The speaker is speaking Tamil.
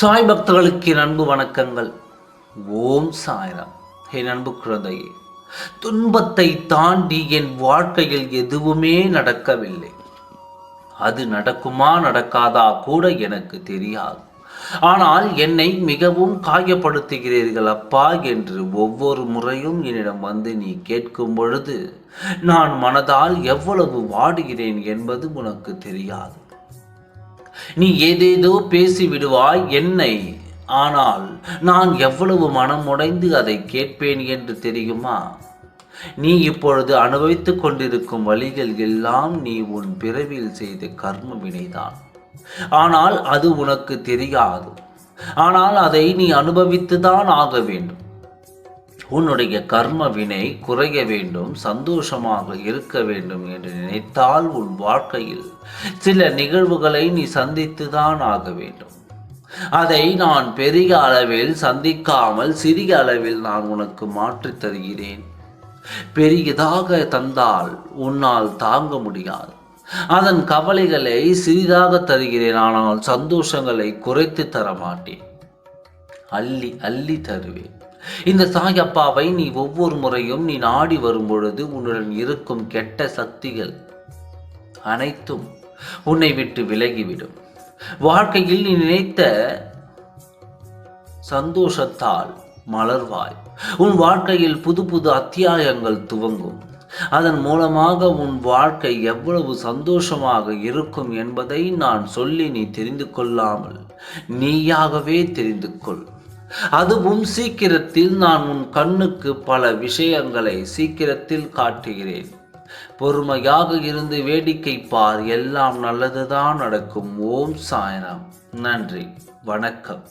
சாய் பக்தர்களுக்கு என் அன்பு வணக்கங்கள். ஓம் சாய்ராம். என் அன்பு குழந்தையே, துன்பத்தை தாண்டி என் வாழ்க்கையில் எதுவுமே நடக்கவில்லை. அது நடக்குமா நடக்காதா கூட எனக்கு தெரியாது. ஆனால் என்னை மிகவும் காயப்படுத்துகிறீர்கள் அப்பா என்று ஒவ்வொரு முறையும் என்னிடம் வந்து நீ கேட்கும் பொழுது நான் மனதால் எவ்வளவு வாடுகிறேன் என்பது உனக்கு தெரியாது. நீ ஏதேதோ பேசி விடுவாய் என்னை, ஆனால் நான் எவ்வளவு மனம் உடைந்து அதை கேட்பேன் என்று தெரியுமா? நீ இப்பொழுது அனுபவித்துக் கொண்டிருக்கும் வழிகள் எல்லாம் நீ உன் பிறவியில் செய்த கர்ம வினைதான். ஆனால் அது உனக்கு தெரியாது. ஆனால் அதை நீ அனுபவித்துதான் ஆக வேண்டும். உன்னுடைய கர்ம வினை குறைய வேண்டும், சந்தோஷமாக இருக்க வேண்டும் என்று நினைத்தால் உன் வாழ்க்கையில் சில நிகழ்வுகளை நீ சந்தித்துதான் ஆக வேண்டும். அதை நான் பெரிய அளவில் சந்திக்காமல் சிறிய அளவில் நான் உனக்கு மாற்றித் தருகிறேன். பெரியதாக தந்தால் உன்னால் தாங்க முடியாது. அதன் கவலைகளை சிறிதாக தருகிறேன், ஆனால் சந்தோஷங்களை குறைத்து தர மாட்டேன். அள்ளி அள்ளி தருவேன். இந்த சாயப்பாவை நீ ஒவ்வொரு முறையும் நீ நாடி வரும் பொழுது உன்னுடன் இருக்கும் கெட்ட சக்திகள் அனைத்தும் உன்னை விட்டு விலகிவிடும். வாழ்க்கையில் நீ நினைத்த சந்தோஷத்தால் மலர்வாய். உன் வாழ்க்கையில் புது புது அத்தியாயங்கள் துவங்கும். அதன் மூலமாக உன் வாழ்க்கை எவ்வளவு சந்தோஷமாக இருக்கும் என்பதை நான் சொல்லி நீ தெரிந்து கொள்ளாமல் நீயாகவே தெரிந்து கொள். அதுவும் சீக்கிரத்தில் நான் உன் கண்ணுக்கு பல விஷயங்களை சீக்கிரத்தில் காட்டுகிறேன். பொறுமையாக இருந்து வேடிக்கை பார், எல்லாம் நல்லதுதான் நடக்கும். ஓம் சாய்ராம். நன்றி, வணக்கம்.